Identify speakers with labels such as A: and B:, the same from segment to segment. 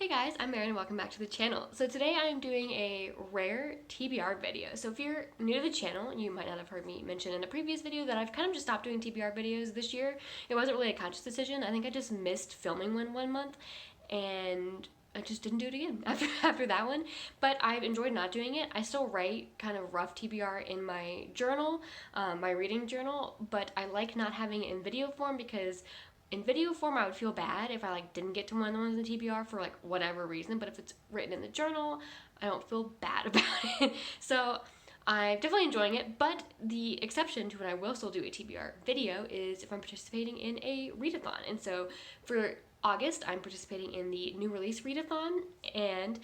A: Hey guys, I'm Mary and welcome back to the channel. So today I am doing a rare TBR video. So if you're new to the channel, you might not have heard me mention in a previous video that I've kind of just stopped doing TBR videos this year. It wasn't really a conscious decision. I think I just missed filming one month and I just didn't do it again after that one. But I've enjoyed not doing it. I still write kind of rough TBR in my journal, my reading journal, but I like not having it in video form because in video form, I would feel bad if I didn't get to one of the ones in the TBR for whatever reason, but if it's written in the journal, I don't feel bad about it. So I'm definitely enjoying it, but the exception to when I will still do a TBR video is if I'm participating in a readathon. And so for August, I'm participating in the new release readathon, and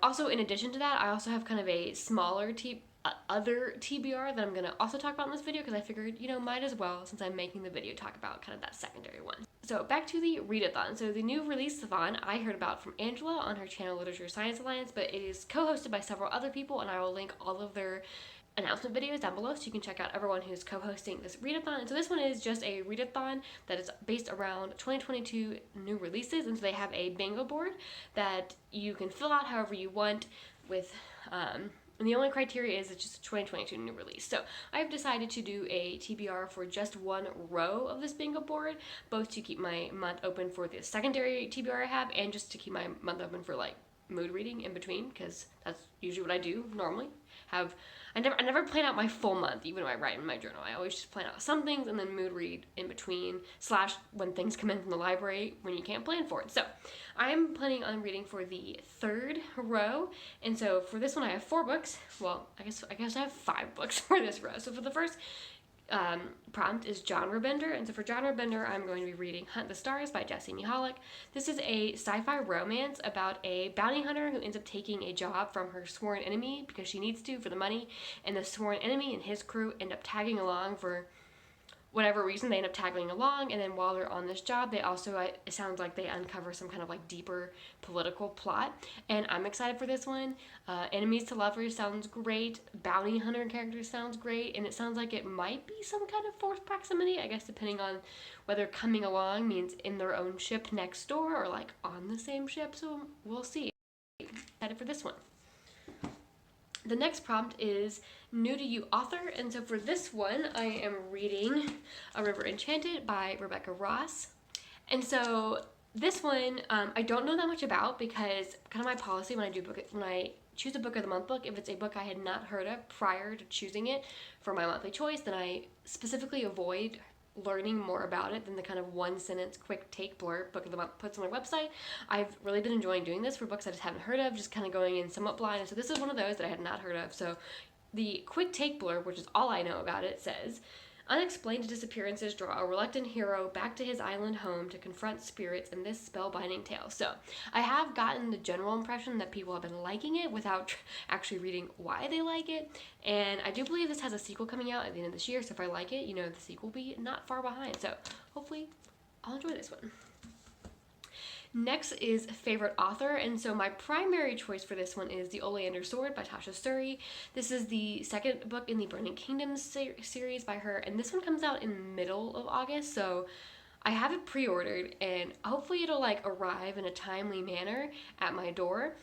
A: also in addition to that, I also have kind of a smaller other TBR that I'm gonna also talk about in this video because I figured, might as well, since I'm making the video, talk about kind of that secondary one. So back to the readathon. So the new Releaseathon I heard about from Angela on her channel Literature Science Alliance, but it is co-hosted by several other people, and I will link all of their announcement videos down below so you can check out everyone who's co-hosting this readathon. And so this one is just a readathon that is based around 2022 new releases, and so they have a bingo board that you can fill out however you want with and the only criteria is it's just a 2022 new release. So I've decided to do a TBR for just one row of this bingo board, both to keep my month open for the secondary TBR I have and just to keep my month open for mood reading in between, because that's usually what I do normally. I never plan out my full month, even when I write in my journal. I always just plan out some things and then mood read in between, / when things come in from the library when you can't plan for it. So I'm planning on reading for the third row, and so for this one I have 4 books. Well, I guess I have 5 books for this row. So for the first prompt is genre bender, and so for genre bender I'm going to be reading Hunt the Stars by Jessie Mihalik. This is a sci-fi romance about a bounty hunter who ends up taking a job from her sworn enemy because she needs to for the money, and the sworn enemy and his crew end up tagging along for whatever reason. They end up tagging along, and then while they're on this job, they also, it sounds like they uncover some kind of deeper political plot, and I'm excited for this one. Enemies to lovers sounds great, bounty hunter characters sounds great, and it sounds like it might be some kind of forced proximity, I guess, depending on whether coming along means in their own ship next door or on the same ship, so we'll see. Excited for this one. The next prompt is new to you author, and so for this one I am reading A River Enchanted by Rebecca Ross. And so this one I don't know that much about because kind of my policy when I choose a book of the month book, if it's a book I had not heard of prior to choosing it for my monthly choice, then I specifically avoid learning more about it than the kind of 1-sentence quick take blurb book of the month puts on my website. I've really been enjoying doing this for books I just haven't heard of, just kind of going in somewhat blind, and so this is one of those that I had not heard of. So the quick take blurb, which is all I know about it, says, unexplained disappearances draw a reluctant hero back to his island home to confront spirits in this spellbinding tale. So I have gotten the general impression that people have been liking it without actually reading why they like it, and I do believe this has a sequel coming out at the end of this year, so if I like it, the sequel will be not far behind, so hopefully I'll enjoy this one. Next is favorite author, and so my primary choice for this one is The Oleander Sword by Tasha Suri. This is the second book in the Burning Kingdoms series by her, and this one comes out in the middle of August, so I have it pre-ordered, and hopefully it'll arrive in a timely manner at my door,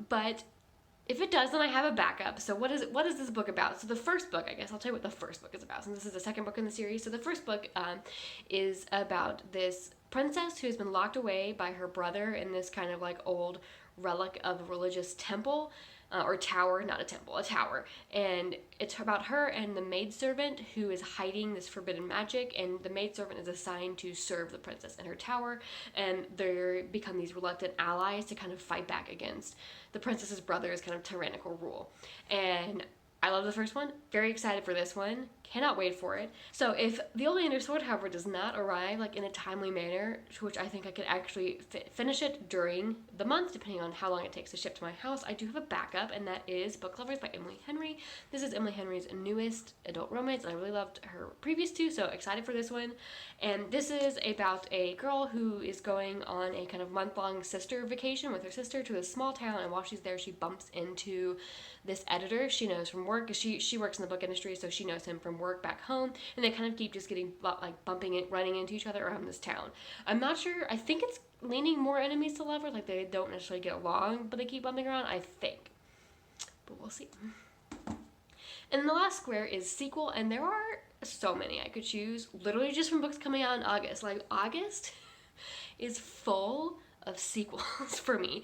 A: but if it does, then I have a backup. So what is this book about? So the first book, I guess I'll tell you what the first book is about, since this is the second book in the series. So the first book is about this princess who has been locked away by her brother in this kind of old relic of a religious temple, or tower, not a temple, a tower. And it's about her and the maidservant who is hiding this forbidden magic, and the maidservant is assigned to serve the princess in her tower, and they become these reluctant allies to kind of fight back against the princess's brother's kind of tyrannical rule. And I love the first one, very excited for this one, cannot wait for it. So if The Oleander Sword, however, does not arrive in a timely manner, to which I think I could actually finish it during the month, depending on how long it takes to ship to my house, I do have a backup, and that is Book Lovers by Emily Henry. This is Emily Henry's newest adult romance, and I really loved her previous two, so excited for this one. And this is about a girl who is going on a kind of month-long sister vacation with her sister to a small town, and while she's there, she bumps into this editor she knows from work. She works in the book industry, so she knows him from work back home, and they kind of keep just getting running into each other around this town. I'm not sure, I think it's leaning more enemies to lovers, like they don't necessarily get along, but they keep bumping around, I think. But we'll see. And the last square is sequel, and there are so many I could choose, literally just from books coming out in August. Like, August is full of sequels for me.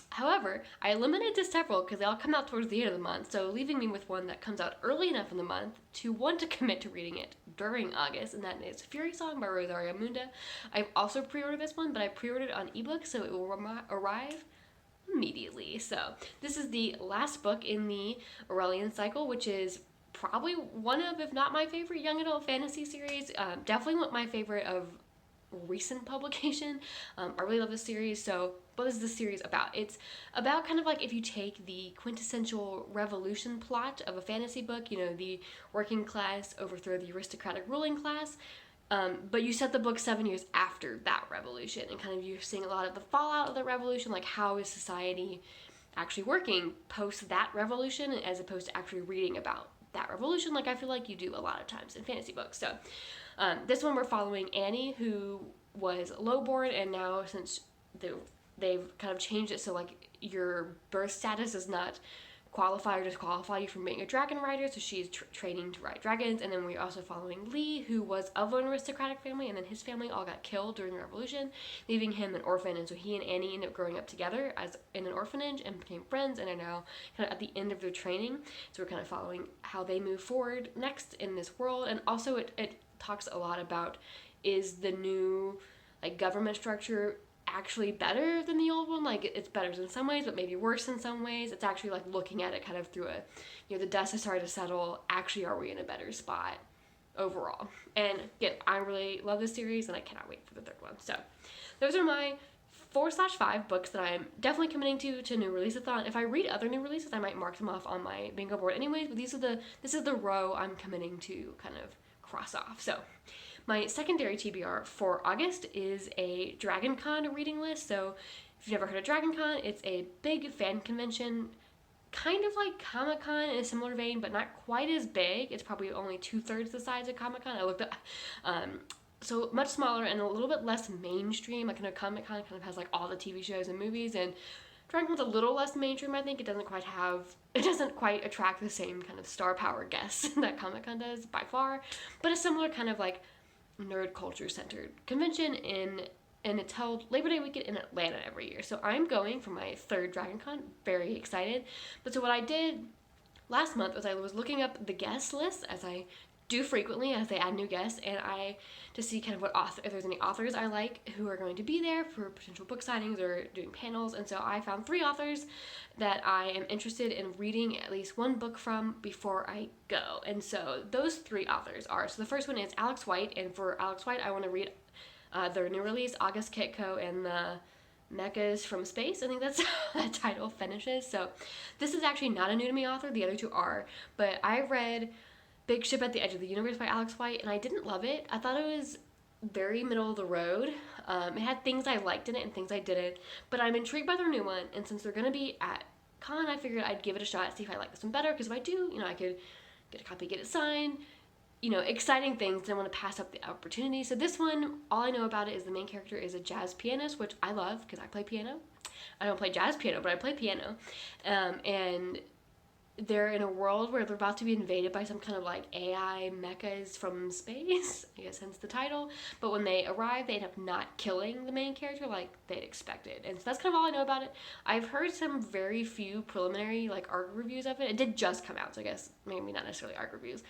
A: However, I limited to several because they all come out towards the end of the month, so leaving me with one that comes out early enough in the month to want to commit to reading it during August, and that is Furysong by Rosaria Munda. I've also pre-ordered this one, but I pre-ordered it on ebook, so it will arrive immediately. So this is the last book in the Aurelian cycle, which is probably one of, if not my favorite, young adult fantasy series. Definitely my favorite of recent publication. I really love this series. So what is this series about? It's about kind of like if you take the quintessential revolution plot of a fantasy book, you know, the working class overthrow the aristocratic ruling class, but you set the book 7 years after that revolution, and kind of you're seeing a lot of the fallout of the revolution, like how is society actually working post that revolution, as opposed to actually reading about that revolution, like I feel like you do a lot of times in fantasy books. So this one we're following Annie, who was lowborn, and now since they've kind of changed it so like your birth status does not qualify or disqualify you from being a dragon rider, so she's training to ride dragons. And then we're also following Lee, who was of an aristocratic family, and then his family all got killed during the revolution, leaving him an orphan. And so he and Annie ended up growing up together as in an orphanage and became friends, and are now kind of at the end of their training. So we're kind of following how they move forward next in this world. And also it talks a lot about, is the new like government structure actually better than the old one? Like, it's better in some ways, but maybe worse in some ways. It's actually like looking at it kind of through a, you know, the dust has started to settle. Actually, are we in a better spot overall? And again, I really love this series, and I cannot wait for the third one. So those are my 4/5 books that I'm definitely committing to New Releaseathon. If I read other new releases, I might mark them off on my bingo board anyways, but this is the row I'm committing to kind of cross off. So my secondary TBR for August is a DragonCon reading list. So if you've never heard of DragonCon, it's a big fan convention, kind of like Comic-Con in a similar vein, but not quite as big. It's probably only 2/3 the size of Comic-Con. I looked at, so much smaller and a little bit less mainstream. Like, I know Comic-Con kind of has like all the TV shows and movies, and DragonCon's a little less mainstream. I think it doesn't quite attract the same kind of star power guests that Comic-Con does by far, but a similar kind of like nerd culture centered convention and it's held Labor Day weekend in Atlanta every year. So I'm going for my third DragonCon, very excited. But so what I did last month was I was looking up the guest list, as I do frequently as they add new guests, and to see kind of if there's any authors I like who are going to be there for potential book signings or doing panels. And so I found 3 authors that I am interested in reading at least one book from before I go. And so those 3 authors are, so the first one is Alex White, and for Alex White I want to read their new release, August Kitko and the Mechas from Space. I think that's how that title finishes. So this is actually not a new to me author, the other 2 are, but I read Big Ship at the Edge of the Universe by Alex White, and I didn't love it. I thought it was very middle of the road. It had things I liked in it and things I didn't, but I'm intrigued by their new one, and since they're going to be at con, I figured I'd give it a shot, see if I like this one better, because if I do, you know, I could get a copy, get it signed, you know, exciting things. I don't want to pass up the opportunity. So this one, all I know about it is the main character is a jazz pianist, which I love because I play piano. I don't play jazz piano, but I play piano, and they're in a world where they're about to be invaded by some kind of like AI mechas from space, I guess hence the title. But when they arrive, they end up not killing the main character like they'd expected. And so that's kind of all I know about it. I've heard some very few preliminary like ARC reviews of it. It did just come out, so I guess maybe not necessarily ARC reviews.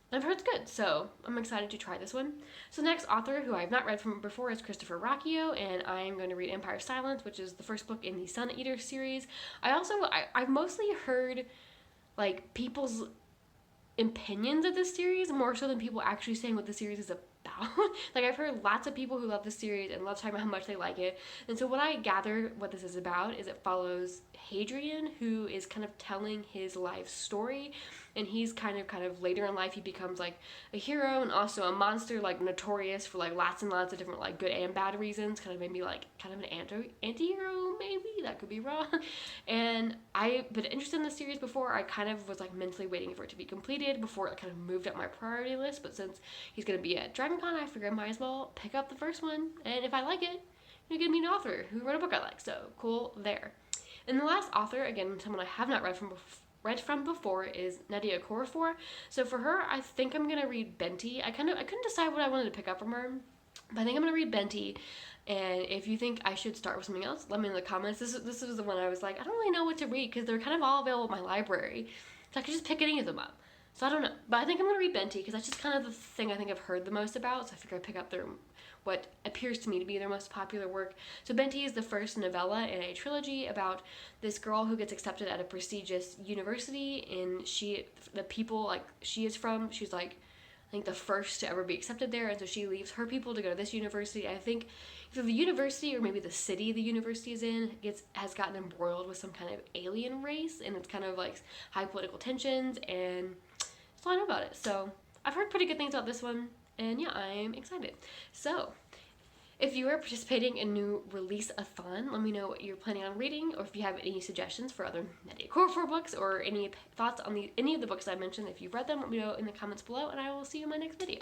A: I've heard it's good, so I'm excited to try this one. So the next author who I've not read from before is Christopher Ruocchio, and I'm going to read Empire of Silence, which is the first book in the Sun Eater series. I've mostly heard like people's opinions of this series more so than people actually saying what the series is about. Like, I've heard lots of people who love this series and love talking about how much they like it. And so what I gather what this is about is it follows Hadrian, who is kind of telling his life story, and he's kind of later in life he becomes like a hero and also a monster, like notorious for like lots and lots of different like good and bad reasons, kind of maybe like kind of an anti-hero, maybe, that could be wrong. And I've been interested in this series before. I kind of was like mentally waiting for it to be completed before it kind of moved up my priority list, but since he's going to be at DragonCon, I figured I might as well pick up the first one, and if I like it, you get to meet an author who wrote a book I like, so cool there. And the last author, again, someone I have not read from before, is Nnedi Okorafor. So for her, I think I'm gonna read Binti. I couldn't decide what I wanted to pick up from her, but I think I'm gonna read Binti. And if you think I should start with something else, let me know in the comments. This was the one I was like, I don't really know what to read because they're kind of all available in my library, so I could just pick any of them up. So I don't know, but I think I'm gonna read Binti because that's just kind of the thing I think I've heard the most about. So I figure I'd pick up what appears to me to be their most popular work. So Binti is the first novella in a trilogy about this girl who gets accepted at a prestigious university, and the people like she is from, she's like, I think the first to ever be accepted there, and so she leaves her people to go to this university. I think either the university or maybe the city the university is in has gotten embroiled with some kind of alien race, and it's kind of like high political tensions, and that's all I know about it. So I've heard pretty good things about this one, and yeah, I'm excited. So if you are participating in new Releaseathon, let me know what you're planning on reading, or if you have any suggestions for other Nnedi Okorafor books, or any thoughts on any of the books I mentioned. If you've read them, let me know in the comments below, and I will see you in my next video.